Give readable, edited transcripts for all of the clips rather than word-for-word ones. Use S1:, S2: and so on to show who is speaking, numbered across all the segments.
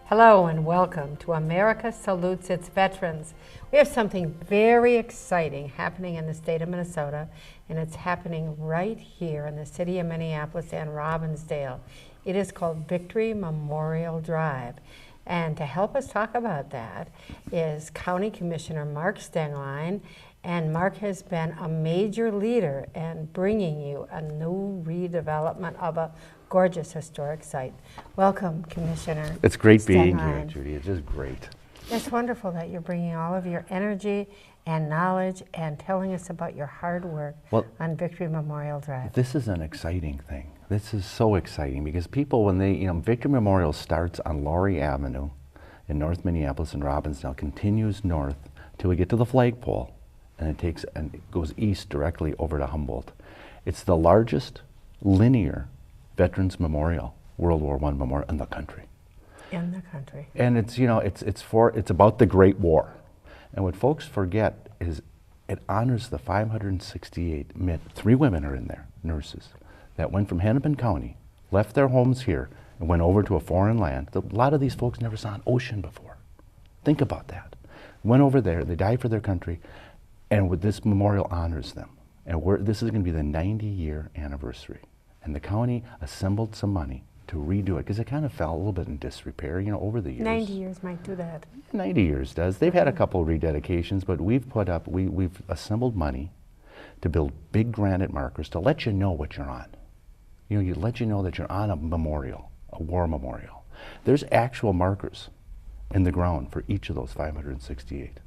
S1: Hello and welcome to America Salutes Its Veterans. We have something very exciting happening in the state of Minnesota, and it's happening right here in the city of Minneapolis and Robbinsdale. It is called Victory Memorial Drive. And to help us talk about that is County Commissioner Mark Stenglein. And Mark has been a major leader in bringing you a new redevelopment of a gorgeous historic site. Welcome, Commissioner.
S2: It's great being
S1: Stenglein.
S2: here, Judy. It's just great.
S1: It's wonderful that you're bringing all of your energy and knowledge and telling us about your hard work on Victory Memorial Drive.
S2: This is an exciting thing. This is so exciting because people, when they, Victory Memorial starts on Laurie Avenue in North Minneapolis and Robbinsdale, continues north till we get to the flagpole, and it goes east directly over to Humboldt. It's the largest linear Veterans Memorial, World War I memorial in the country.
S1: In the country.
S2: And it's, it's about the Great War. And what folks forget is it honors the 568 men. 3 women are in there, nurses, that went from Hennepin County, left their homes here, and went over to a foreign land. A lot of these folks never saw an ocean before. Think about that. Went over there, they died for their country, and this memorial honors them. And this is going to be the 90-year anniversary. And the county assembled some money to redo it because it kind of fell a little bit in disrepair, over the years.
S1: 90 years might do that.
S2: 90 years does. They've had a couple of rededications, but we've assembled money to build big granite markers to let you know what you're on. You let you know that you're on a memorial, a war memorial. There's actual markers in the ground for each of those 568.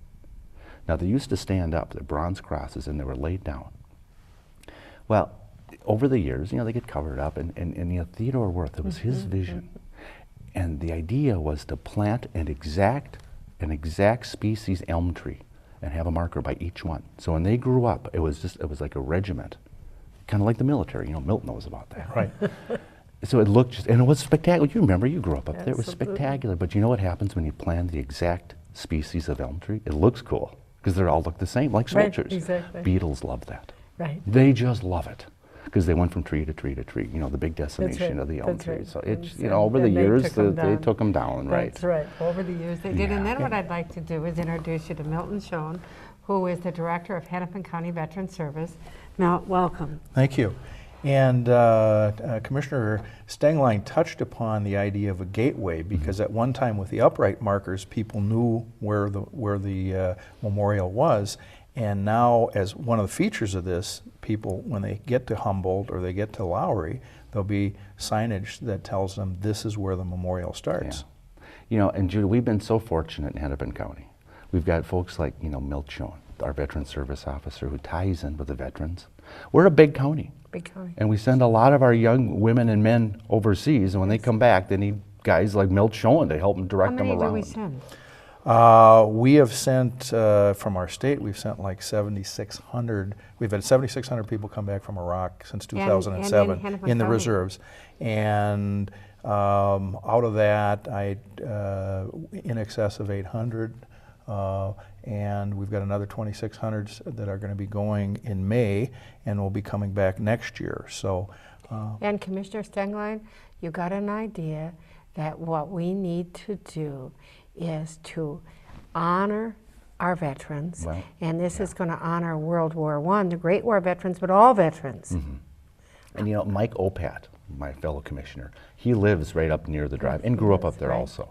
S2: Now, they used to stand up, the bronze crosses, and they were laid down. Well, over the years, they get covered up, and Theodore Wirth, it was his vision. And the idea was to plant an exact species elm tree and have a marker by each one. So when they grew up, it was like a regiment, kind of like the military. Milt knows about that.
S3: Right.
S2: So it looked and it was spectacular. You remember, you grew up there. It was
S1: Absolutely.
S2: spectacular. But you know what happens when you plant the exact species of elm tree? It looks cool because they all look the same, like
S1: Right,
S2: soldiers.
S1: exactly.
S2: Beetles love that.
S1: Right.
S2: They just love it because they went from tree to tree to tree, the big decimation
S1: right,
S2: of the elm
S1: that's
S2: tree.
S1: right.
S2: So it's,
S1: And
S2: over the
S1: they
S2: years,
S1: took 'em
S2: they
S1: down.
S2: took them down, right?
S1: That's right. Over the years they did. And
S2: Yeah.
S1: then what I'd like to do is introduce you to Milton Schoen, who is the Director of Hennepin County Veteran Service. Milt, welcome.
S3: Thank you. And Commissioner Stenglein touched upon the idea of a gateway because at one time with the upright markers, people knew where the memorial was. And now, as one of the features of this, people, when they get to Humboldt or they get to Lowry, there'll be signage that tells them this is where the memorial starts.
S2: Yeah. And Judy, we've been so fortunate in Hennepin County. We've got folks like, Milt Schoen, our veteran service officer who ties in with the veterans. We're a big county.
S1: Big county.
S2: And we send a lot of our young women and men overseas, and when they come back, they need guys like Milt Schoen to help them direct them
S1: How
S2: around.
S1: many do we send?
S3: We have sent, from our state, we've sent like 7,600. We've had 7,600 people come back from Iraq since 2007
S1: and in Hennepin
S3: in the
S1: County.
S3: reserves. And out of that, in excess of 800. And we've got another 2,600 that are going to be going in May and will be coming back next year. So,
S1: And Commissioner Stenglein, you got an idea that what we need to do is to honor our veterans,
S2: Well,
S1: and this is going to honor World War I, the Great War veterans, but all veterans.
S2: And Mike Opat, my fellow commissioner, he lives right up near the drive and grew up up there
S1: Right.
S2: also.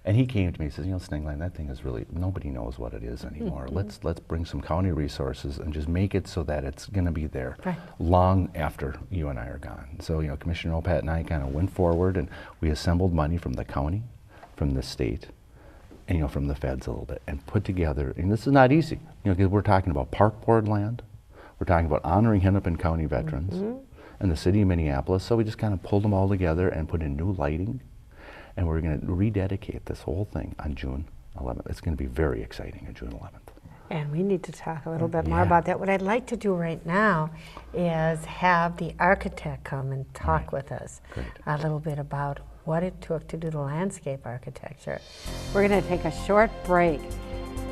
S2: And he came to me and says, Stenglein, that thing is really, nobody knows what it is anymore. Let's bring some county resources and just make it so that it's going to be there
S1: Right.
S2: long after you and I are gone. So, Commissioner Opat and I kind of went forward and we assembled money from the county, from the state, and from the feds a little bit, and put together, and this is not easy, because we're talking about park board land, we're talking about honoring Hennepin County veterans and the city of Minneapolis, so we just kind of pulled them all together and put in new lighting, and we're going to rededicate this whole thing on June 11th. It's going to be very exciting on June 11th.
S1: And we need to talk a little bit more
S2: Yeah.
S1: about that. What I'd like to do right now is have the architect come and talk with us
S2: Great.
S1: a little bit about what it took to do the landscape architecture. We're going to take a short break.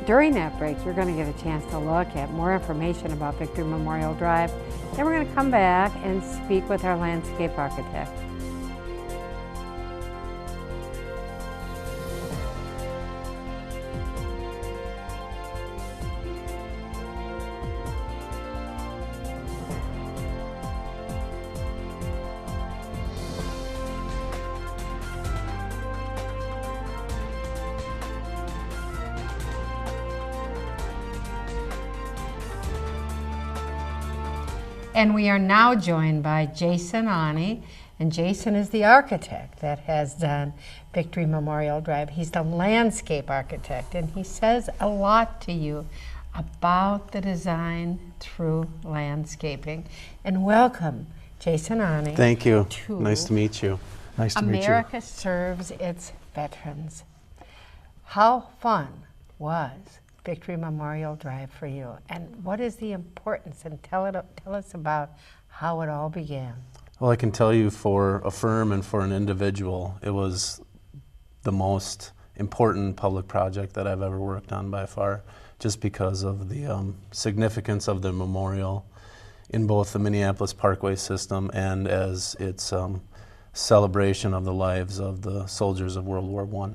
S1: During that break, you're going to get a chance to look at more information about Victory Memorial Drive. Then we're going to come back and speak with our landscape architect. And we are now joined by Jason Ani, and Jason is the architect that has done Victory Memorial Drive. He's the landscape architect, and he says a lot to you about the design through landscaping. And welcome, Jason Ani.
S4: Thank you.
S1: to
S4: Nice to meet you.
S3: Nice to meet you.
S1: America Serves Its Veterans. How fun was Victory Memorial Drive for you? And what is the importance? And tell us about how it all began.
S4: Well, I can tell you for a firm and for an individual, it was the most important public project that I've ever worked on by far, just because of the significance of the memorial in both the Minneapolis Parkway system and as its celebration of the lives of the soldiers of World War I.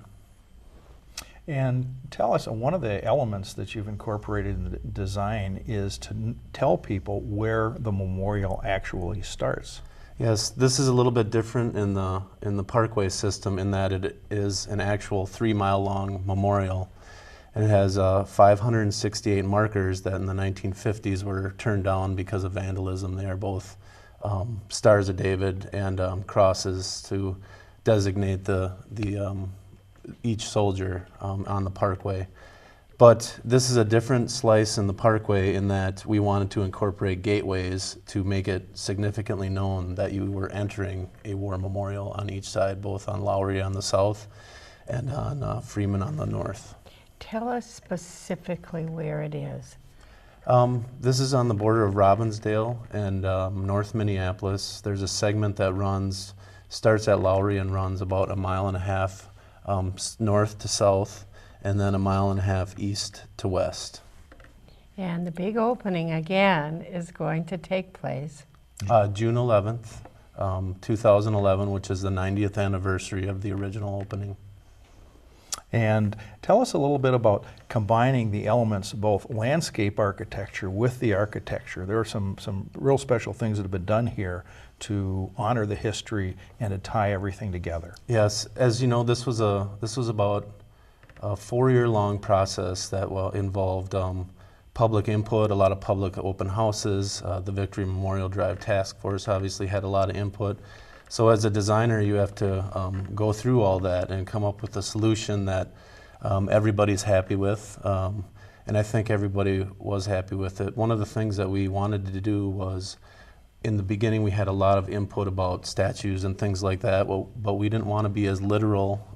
S3: And tell us, one of the elements that you've incorporated in the design is to tell people where the memorial actually starts.
S4: Yes, this is a little bit different in the Parkway system in that it is an actual 3-mile long memorial. And it has 568 markers that in the 1950s were turned down because of vandalism. They are both Stars of David and crosses to designate each soldier on the Parkway. But this is a different slice in the Parkway in that we wanted to incorporate gateways to make it significantly known that you were entering a war memorial on each side, both on Lowry on the south and on Freeman on the north.
S1: Tell us specifically where it is.
S4: This is on the border of Robbinsdale and North Minneapolis. There's a segment that starts at Lowry and runs about 1.5 miles north to south, and then 1.5 miles east to west.
S1: And the big opening again is going to take place
S4: June 11th, 2011, which is the 90th anniversary of the original opening.
S3: And tell us a little bit about combining the elements of both landscape architecture with the architecture. There are some real special things that have been done here to honor the history and to tie everything together.
S4: Yes, as you know, this was about a 4-year-long process that involved public input, a lot of public open houses. The Victory Memorial Drive Task Force obviously had a lot of input. So as a designer, you have to go through all that and come up with a solution that everybody's happy with. And I think everybody was happy with it. One of the things that we wanted to do was, in the beginning, we had a lot of input about statues and things like that, but we didn't want to be as literal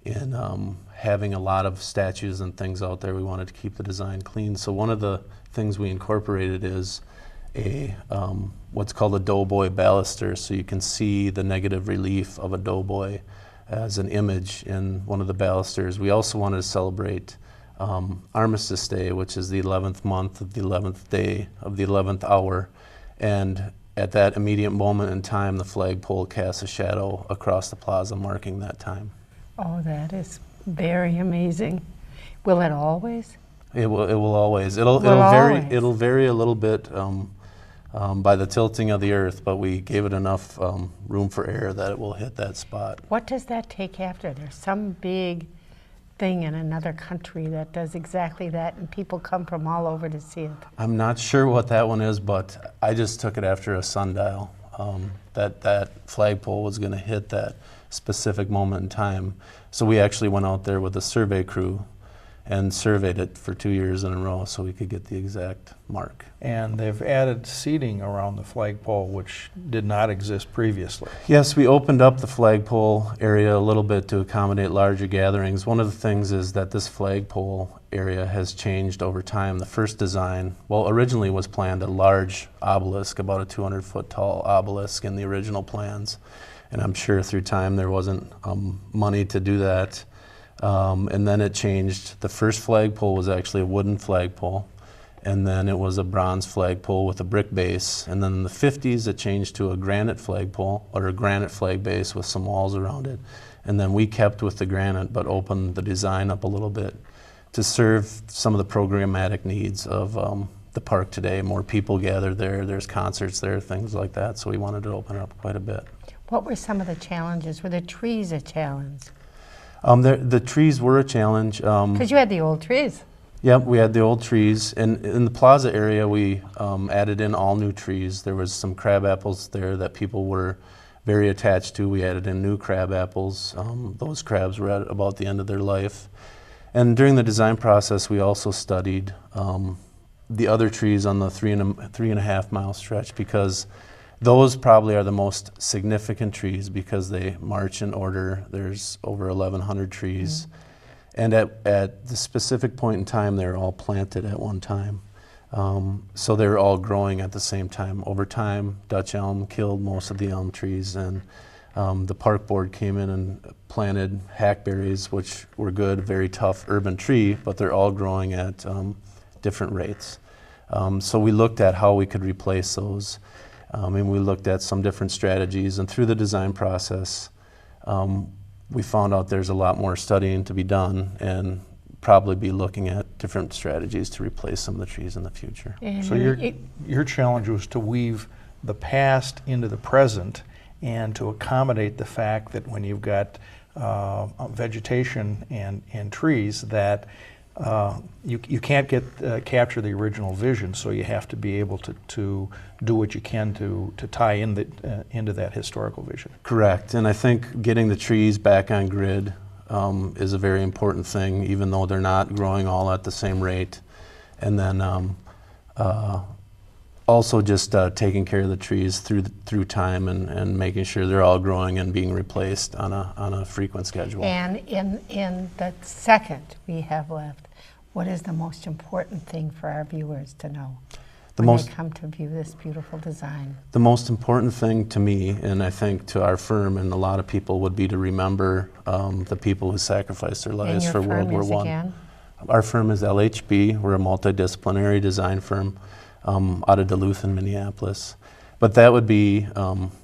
S4: in having a lot of statues and things out there. We wanted to keep the design clean. So one of the things we incorporated is what's called a doughboy baluster, so you can see the negative relief of a doughboy as an image in one of the balusters. We also wanted to celebrate Armistice Day, which is the 11th month of the 11th day of the 11th hour, and at that immediate moment in time, the flagpole casts a shadow across the plaza, marking that time.
S1: Oh, that is very amazing. Will it always?
S4: It will always.
S1: Will always.
S4: It'll vary a little bit by the tilting of the earth, but we gave it enough room for error that it will hit that spot.
S1: What does that take after? There's some big thing in another country that does exactly that, and people come from all over to see it.
S4: I'm not sure what that one is, but I just took it after a sundial. That flagpole was going to hit that specific moment in time. So we actually went out there with a survey crew and surveyed it for 2 years in a row so we could get the exact mark.
S3: And they've added seating around the flagpole, which did not exist previously.
S4: Yes, we opened up the flagpole area a little bit to accommodate larger gatherings. One of the things is that this flagpole area has changed over time. The first design, originally was planned a large obelisk, about a 200-foot tall obelisk in the original plans. And I'm sure through time there wasn't money to do that. And then it changed. The first flagpole was actually a wooden flagpole, and then it was a bronze flagpole with a brick base. And then in the 50s it changed to a granite flagpole, or a granite flag base with some walls around it. And then we kept with the granite but opened the design up a little bit to serve some of the programmatic needs of the park today. More people gather there, there's concerts there, things like that, so we wanted to open it up quite a bit.
S1: What were some of the challenges? Were the trees a challenge?
S4: The trees were a challenge.
S1: Because you had the old trees.
S4: Yep, we had the old trees, and in the plaza area, we added in all new trees. There was some crab apples there that people were very attached to. We added in new crab apples. Those crabs were at about the end of their life. And during the design process, we also studied the other trees on the 3.5 mile stretch, because those probably are the most significant trees because they march in order. There's over 1,100 trees. And at the specific point in time, they're all planted at one time. So they're all growing at the same time. Over time, Dutch elm killed most of the elm trees, and the park board came in and planted hackberries, which were good, very tough urban tree, but they're all growing at different rates. So we looked at how we could replace those, and we looked at some different strategies, and through the design process, we found out there's a lot more studying to be done, and probably be looking at different strategies to replace some of the trees in the future.
S1: And
S3: So your challenge was to weave the past into the present and to accommodate the fact that when you've got vegetation and trees that you can't capture the original vision, so you have to be able to do what you can to tie in into that historical vision.
S4: Correct, and I think getting the trees back on grid is a very important thing, even though they're not growing all at the same rate. And then also just taking care of the trees through time, and making sure they're all growing and being replaced on a frequent schedule.
S1: And in the second we have left, what is the most important thing for our viewers to know when they come to view this beautiful design?
S4: The most important thing to me, and I think to our firm and a lot of people, would be to remember the people who sacrificed their lives for World War I.
S1: Again?
S4: Our firm is LHB. We're a multidisciplinary design firm out of Duluth and Minneapolis. But that would be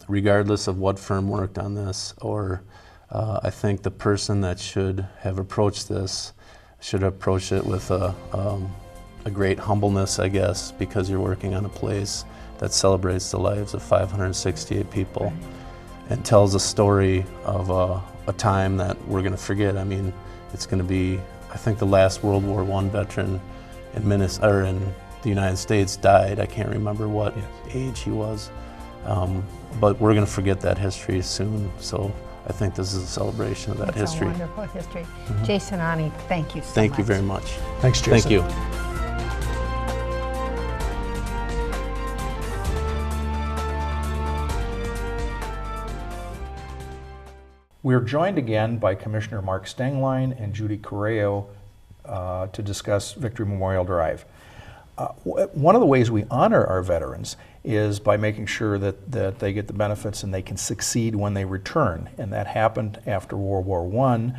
S4: regardless of what firm worked on this, or I think the person that should have approached this should approach it with a great humbleness, I guess, because you're working on a place that celebrates the lives of 568 people, and tells a story of a time that we're going to forget. I mean, it's going to be, I think the last World War I veteran in the United States died. I can't remember what age he was, but we're going to forget that history soon. So I think this is a celebration of that history.
S1: It's a wonderful history. Jason Ani, thank you so much.
S4: Thank you very much.
S3: Thanks, Jason.
S4: Thank you.
S3: We're joined again by Commissioner Mark Stenglein and Judy Correo to discuss Victory Memorial Drive. One of the ways we honor our veterans is by making sure that they get the benefits and they can succeed when they return. And that happened after World War I.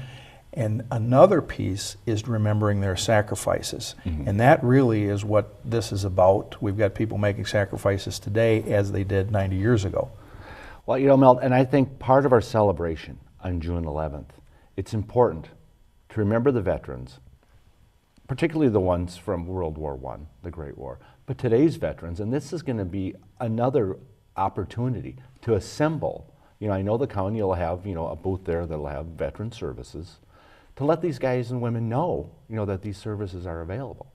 S3: And another piece is remembering their sacrifices. And that really is what this is about. We've got people making sacrifices today as they did 90 years ago.
S2: Well, you know, Mel, and I think part of our celebration on June 11th, it's important to remember the veterans, particularly the ones from World War I, the Great War, but today's veterans, and this is going to be another opportunity to assemble. You know, I know the county will have, you know, a booth there that'll have veteran services, to let these guys and women know, you know, that these services are available.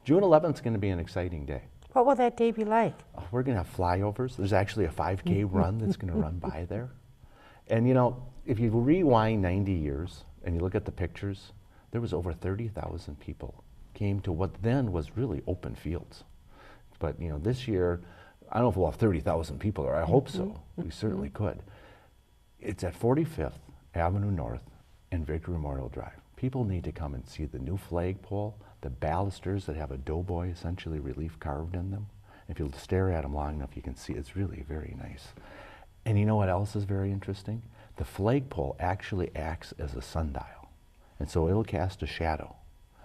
S2: June 11th is going to be an exciting day.
S1: What will that day be like?
S2: We're going to have flyovers. There's actually a 5K run that's going to run by there. And you know, if you rewind 90 years and you look at the pictures, there was over 30,000 people came to what then was really open fields. But you know, this year, I don't know if we'll have 30,000 people there. I hope so. We certainly could. It's at 45th Avenue North and Victory Memorial Drive. People need to come and see the new flagpole, the balusters that have a doughboy essentially relief carved in them. If you'll stare at them long enough, you can see it's really very nice. And you know what else is very interesting? The flagpole actually acts as a sundial. And so it'll cast a shadow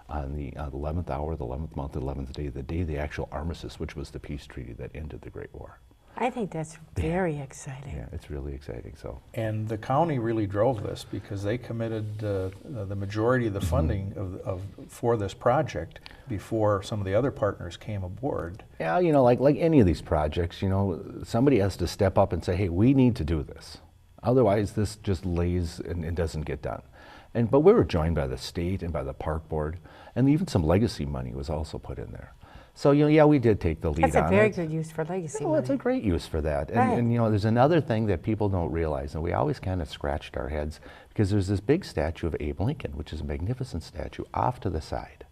S2: on the 11th hour, the 11th month, the 11th day, the day of the actual armistice, which was the peace treaty that ended the Great War.
S1: I think that's very exciting.
S2: Yeah, it's really exciting. So.
S3: And the county really drove this because they committed the majority of the funding for this project before some of the other partners came aboard.
S2: Yeah, you know, like any of these projects, you know, somebody has to step up and say, hey, we need to do this. Otherwise, this just lays and doesn't get done. But we were joined by the state and by the park board, and even some legacy money was also put in there. So, yeah, we did take the lead on it.
S1: That's a very good use for legacy
S2: Well, it's a
S1: money.
S2: great use for that.
S1: Right.
S2: And there's another thing that people don't realize, and we always kind of scratched our heads, because there's this big statue of Abe Lincoln, which is a magnificent statue, off to the side.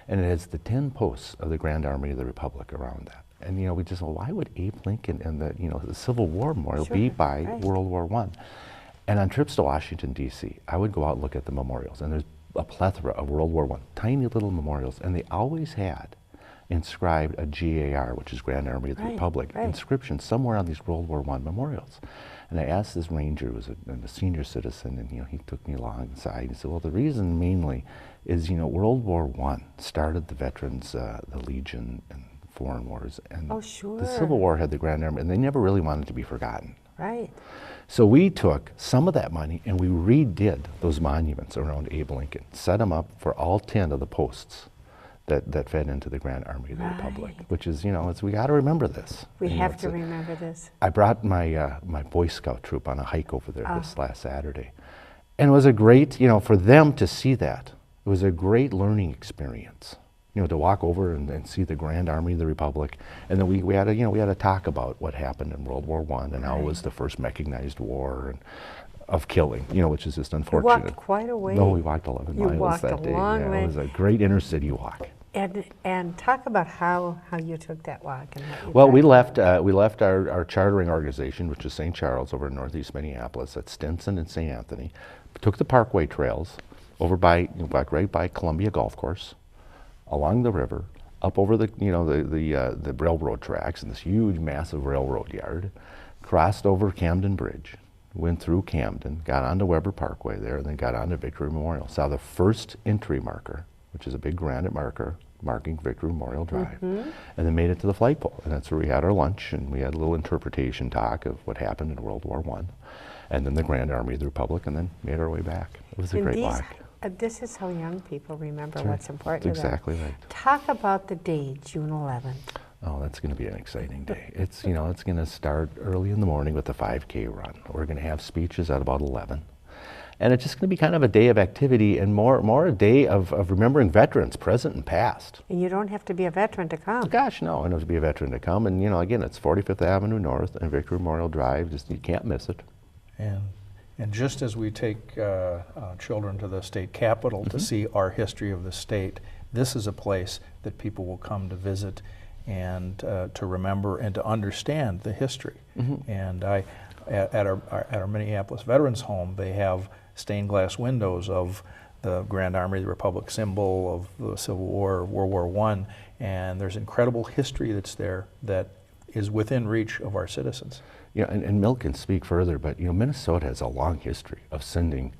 S2: And it has the 10 posts of the Grand Army of the Republic around that. And, we just, well, why would Abe Lincoln and the Civil War Memorial be
S1: Sure,
S2: by
S1: right.
S2: World War I? And on trips to Washington, D.C., I would go out and look at the memorials, and there's a plethora of World War I, tiny little memorials, and they always had inscribed a GAR, which is Grand Army of the
S1: Right,
S2: Republic,
S1: right.
S2: inscription somewhere on these World War I memorials. And I asked this ranger, who was a senior citizen, and he took me along the side. He said, well, the reason mainly is, World War I started the veterans, the Legion and foreign wars, and
S1: Oh, sure.
S2: the Civil War had the Grand Army, and they never really wanted to be forgotten.
S1: Right.
S2: So we took some of that money and we redid those monuments around Abe Lincoln, set them up for all 10 of the posts that fed into the Grand Army of the Republic,
S1: Right.
S2: which is, we got to remember this.
S1: We
S2: You know,
S1: have
S2: it's
S1: to
S2: a-
S1: remember this.
S2: I brought my my Boy Scout troop on a hike over there this last Saturday, and it was a great, for them to see that. It was a great learning experience, to walk over and see the Grand Army of the Republic, and then we had to talk about what happened in World War I and how it was the first mechanized war and of killing, which is just
S1: You
S2: unfortunate.
S1: walked quite a way.
S2: No, we walked 11
S1: You
S2: miles
S1: walked
S2: that
S1: a
S2: day.
S1: long
S2: Yeah,
S1: way.
S2: it was a great inner city walk.
S1: And talk about how you took that walk and what you
S2: Well, we
S1: tried.
S2: left our chartering organization, which is St. Charles over in northeast Minneapolis, at Stinson and St. Anthony. Took the Parkway trails over by right by Columbia Golf Course, along the river, up over the railroad tracks in this huge, massive railroad yard, crossed over Camden Bridge, went through Camden, got onto Weber Parkway there, and then got onto Victory Memorial. Saw the first entry marker, which is a big granite marker marking Victory Memorial Drive, and then made it to the flagpole. And that's where we had our lunch, and we had a little interpretation talk of what happened in World War I, and then the Grand Army of the Republic, and then made our way back. It was a
S1: And
S2: great
S1: these-
S2: walk.
S1: This is how young people remember
S2: Sure.
S1: what's important
S2: That's
S1: to them.
S2: exactly right.
S1: Talk about the day, June 11th.
S2: Oh, that's going to be an exciting day. It's going to start early in the morning with the 5K run. We're going to have speeches at about 11. And it's just going to be kind of a day of activity and more a day of remembering veterans, present and past.
S1: And you don't have to be a veteran to come.
S2: Gosh, no, I know to be a veteran to come. And, again, it's 45th Avenue North and Victory Memorial Drive. Just you can't miss it.
S3: And just as we take children to the state capitol to see our history of the state, this is a place that people will come to visit and to remember and to understand the history. And at our Minneapolis Veterans Home, they have stained glass windows of the Grand Army of the Republic symbol, of the Civil War, World War I, and there's incredible history that's there that is within reach of our citizens.
S2: And Milt can speak further, but Minnesota has a long history of sending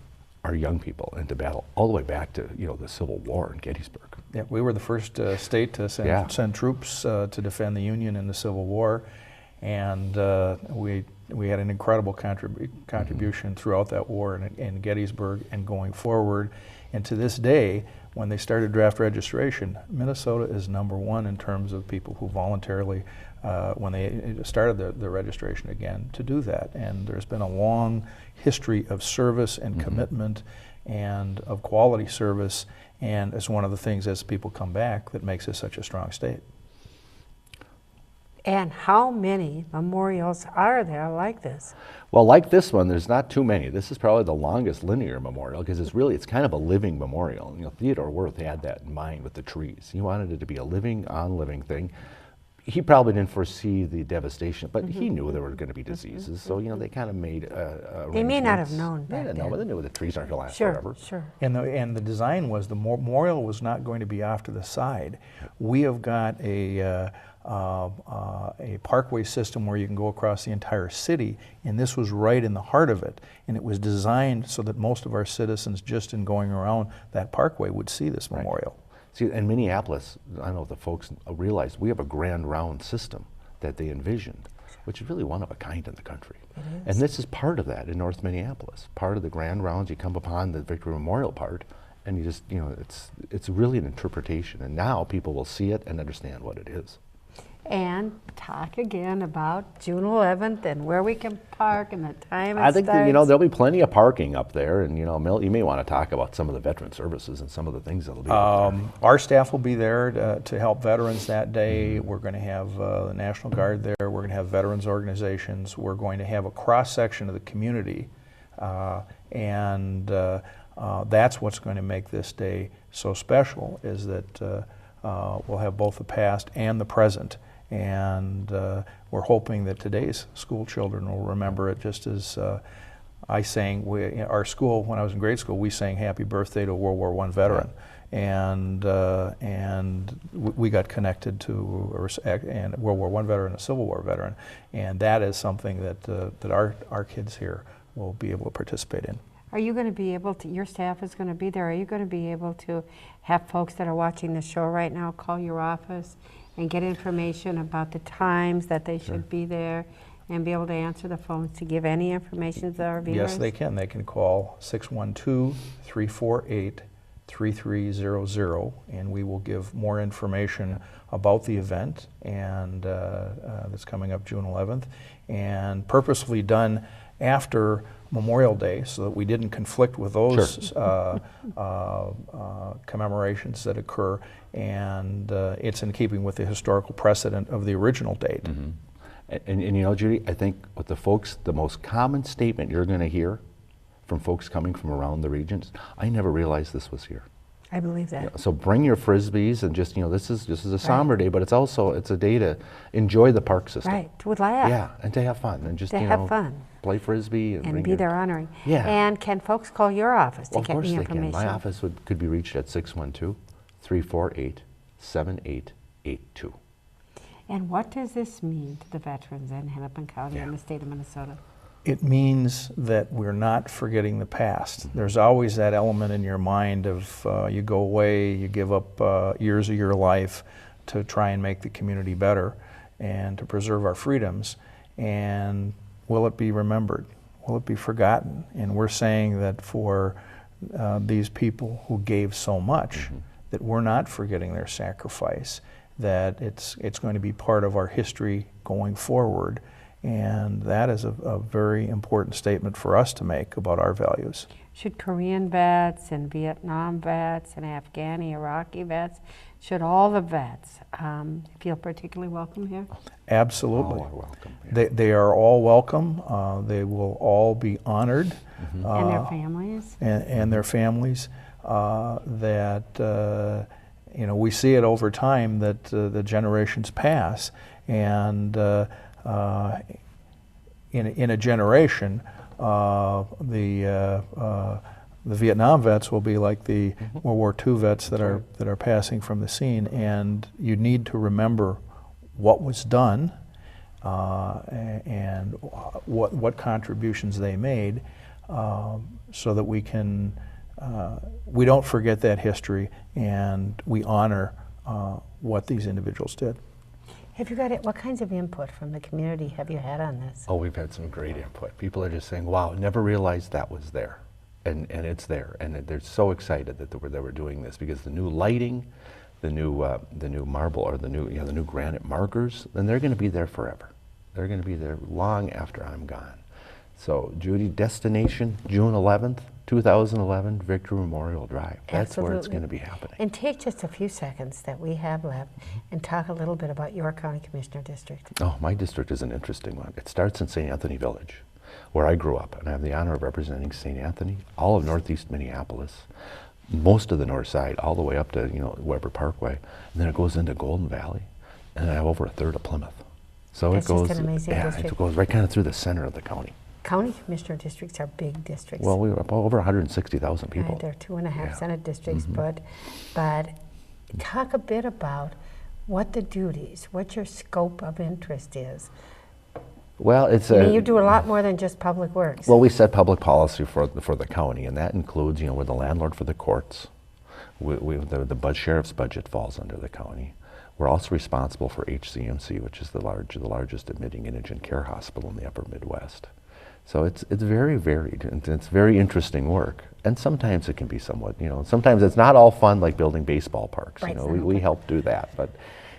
S2: our young people into battle, all the way back to the Civil War in Gettysburg.
S3: Yeah, we were the first state to send troops to defend the Union in the Civil War, and we had an incredible contribution throughout that war in Gettysburg and going forward. And to this day, when they started draft registration, Minnesota is #1 in terms of people who voluntarily, when they started the registration again, to do that. And there's been a long history of service and commitment and of quality service, and it's one of the things as people come back that makes us such a strong state.
S1: And how many memorials are there like this?
S2: Well, like this one, there's not too many. This is probably the longest linear memorial because it's kind of a living memorial. Theodore Wirth had that in mind with the trees. He wanted it to be a living, on-living thing. He probably didn't foresee the devastation, but he knew there were going to be diseases, so they kind of made
S1: They may not have
S2: arrangements.
S1: known
S2: They
S1: back
S2: didn't know,
S1: then.
S2: but they knew the trees aren't going to last
S1: Sure,
S2: forever.
S1: sure.
S3: And the design was the memorial was not going to be off to the side. We have got a parkway system where you can go across the entire city, and this was right in the heart of it. And it was designed so that most of our citizens, just in going around that parkway, would see this
S2: Right.
S3: memorial.
S2: See, in Minneapolis, I don't know if the folks realize, we have a grand round system that they envisioned, which is really one of a kind in the country. And this is part of that in North Minneapolis. Part of the grand rounds, you come upon the Victory Memorial part, and you just, it's really an interpretation. And now people will see it and understand what it is.
S1: and talk again about June 11th and where we can park and the time it
S2: I think that,
S1: starts.
S2: there'll be plenty of parking up there, and Mel, you may want to talk about some of the veteran services and some of the things that'll be up there.
S3: Our staff will be there to help veterans that day. We're going to have the National Guard there. We're going to have veterans organizations. We're going to have a cross-section of the community, and that's what's going to make this day so special, is that we'll have both the past and the present. And we're hoping that today's school children will remember it, just as I sang. Our school, when I was in grade school, we sang "Happy Birthday" to a World War I veteran, and we got connected to a World War I veteran, a Civil War veteran, and that is something that our kids here will be able to participate in.
S1: Are you going to be able to, your staff is going to be there, are you going to be able to have folks that are watching the show right now call your office and get information about the times that they should be there and be able to answer the phones to give any information to our viewers?
S3: Yes, they can. They can call 612-348-3300, and we will give more information about the event and that's coming up June 11th, and purposefully done after Memorial Day so that we didn't conflict with those commemorations that occur, and it's in keeping with the historical precedent of the original date.
S2: Mm-hmm. And Judy, I think with the most common statement you're going to hear from folks coming from around the regions, I never realized this was here.
S1: I believe that.
S2: So bring your Frisbees, and just, this is a somber day, but it's a day to enjoy the park system.
S1: Right, to laugh.
S2: Yeah, and to have fun, and just,
S1: To have fun.
S2: play Frisbee. And
S1: And
S2: bring
S1: be there honoring.
S2: Yeah.
S1: And can folks call your office to
S2: Well, of
S1: get
S2: course
S1: the
S2: they can.
S1: information?
S2: My office could be reached at 612-348-7882.
S1: And what does this mean to the veterans in Hennepin County and
S2: Yeah.
S1: the state of Minnesota?
S3: It means that we're not forgetting the past. There's always that element in your mind of you go away, you give up years of your life to try and make the community better and to preserve our freedoms. And will it be remembered? Will it be forgotten? And we're saying that for these people who gave so much, that we're not forgetting their sacrifice, that it's going to be part of our history going forward. And that is a very important statement for us to make about our values.
S1: Should Korean vets and Vietnam vets and Afghani, Iraqi vets, should all the vets feel particularly welcome here?
S3: Absolutely.
S2: All are welcome. Yeah.
S3: They are all welcome. They will all be honored.
S1: And their families?
S3: And their families. We see it over time that the generations pass, and in a generation, the Vietnam vets will be like the World War II vets that are passing from the scene, and you need to remember what was done and what contributions they made, so that we don't forget that history, and we honor what these individuals did.
S1: Have you got it? What kinds of input from the community have you had on this?
S2: Oh, we've had some great input. People are just saying, wow, never realized that was there. And it's there. And they're so excited that they were doing this, because the new lighting, the new marble, or the new granite markers, then they're going to be there forever. They're going to be there long after I'm gone. So, Judy, destination, June 11th, 2011, Victory Memorial Drive. That's where it's
S1: Absolutely.
S2: going to be happening.
S1: And take just a few seconds that we have left and talk a little bit about your County Commissioner District.
S2: Oh, my district is an interesting one. It starts in St. Anthony Village, where I grew up, and I have the honor of representing St. Anthony, all of northeast Minneapolis, most of the north side, all the way up to Weber Parkway, and then it goes into Golden Valley, and then I have over a third of Plymouth. So
S1: That's
S2: it goes,
S1: just an amazing district.
S2: it goes right kind of through the center of the county.
S1: County Commissioner Districts are big districts.
S2: Well, we were up over 160,000 people.
S1: Right, they're 2.5
S2: Yeah.
S1: Senate districts, but talk a bit about what the duties, what your scope of interest is.
S2: Well, it's
S1: I mean, you do a lot more than just public works.
S2: Well, we set public policy for the county, and that includes, we're the landlord for the courts. The sheriff's budget falls under the county. We're also responsible for HCMC, which is the largest admitting indigent care hospital in the upper Midwest. So it's very varied, and it's very interesting work. And sometimes it can be somewhat, sometimes it's not all fun like building baseball parks.
S1: Right,
S2: We
S1: okay.
S2: help do that, but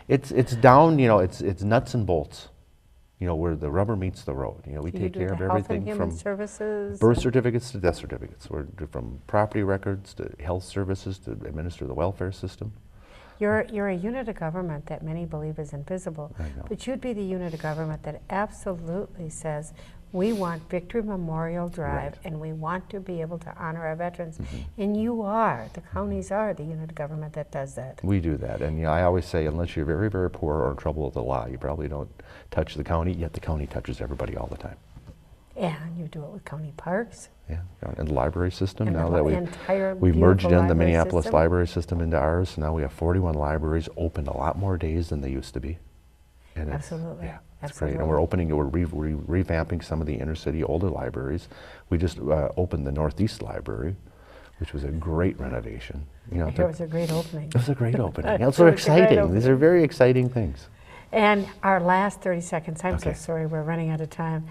S2: It's down, you know, it's nuts and bolts, you know, where the rubber meets the road. You know, we
S1: Do you
S2: take
S1: do
S2: care
S1: the
S2: of
S1: Health and
S2: everything
S1: Human
S2: from
S1: Services?
S2: birth certificates to death certificates. We're from property records to health services to administer the welfare system.
S1: You're a unit of government that many believe is invisible,
S2: I know.
S1: but you'd be the unit of government that absolutely says, we want Victory Memorial Drive,
S2: Right.
S1: and we want to be able to honor our veterans. And you are, the counties are the unit of government that does that.
S2: We do that, and you know, I always say, unless you're very, very poor or in trouble with the law, you probably don't touch the county. Yet the county touches everybody all the time.
S1: And you do it with county parks.
S2: Yeah, and the library system.
S1: And
S2: Now
S1: the
S2: that
S1: entire
S2: we've merged
S1: beautiful
S2: in the
S1: library
S2: Minneapolis
S1: system.
S2: library system into ours, so now we have 41 libraries open a lot more days than they used to be. And
S1: Absolutely,
S2: yeah, it's great. And
S1: absolutely.
S2: we're opening, we're revamping some of the inner city older libraries. We just opened the Northeast Library, which was a great renovation. You know,
S1: I hear it was a great opening.
S2: it was a great opening.
S1: It
S2: Those are
S1: was a great
S2: exciting. These are very exciting things.
S1: And our last 30 seconds, I'm so
S2: Okay.
S1: sorry, we're running out of time.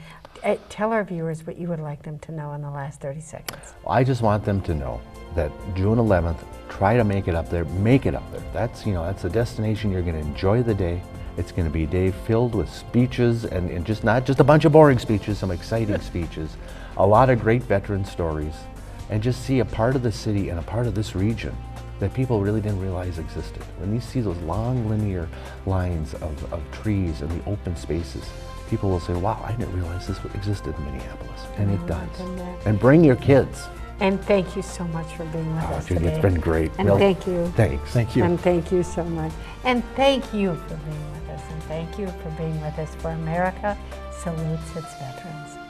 S1: Tell our viewers what you would like them to know in the last 30 seconds.
S2: I just want them to know that June 11th, try to make it up there. Make it up there. That's, you know, that's a destination you're going to enjoy the day. It's going to be a day filled with speeches and just not just a bunch of boring speeches, some exciting speeches, a lot of great veteran stories, and just see a part of the city and a part of this region that people really didn't realize existed. When you see those long linear lines of trees and the open spaces, people will say, wow, I didn't realize this existed in Minneapolis. And it does. And bring your kids.
S1: And thank you so much for being with
S2: Oh,
S1: us
S2: Judy,
S1: today.
S2: it's been great.
S1: And
S2: Well,
S1: thank you.
S2: Thanks.
S3: Thank you.
S1: And thank you so much. And thank you for being with us. And thank you for being with us. For America salutes its veterans.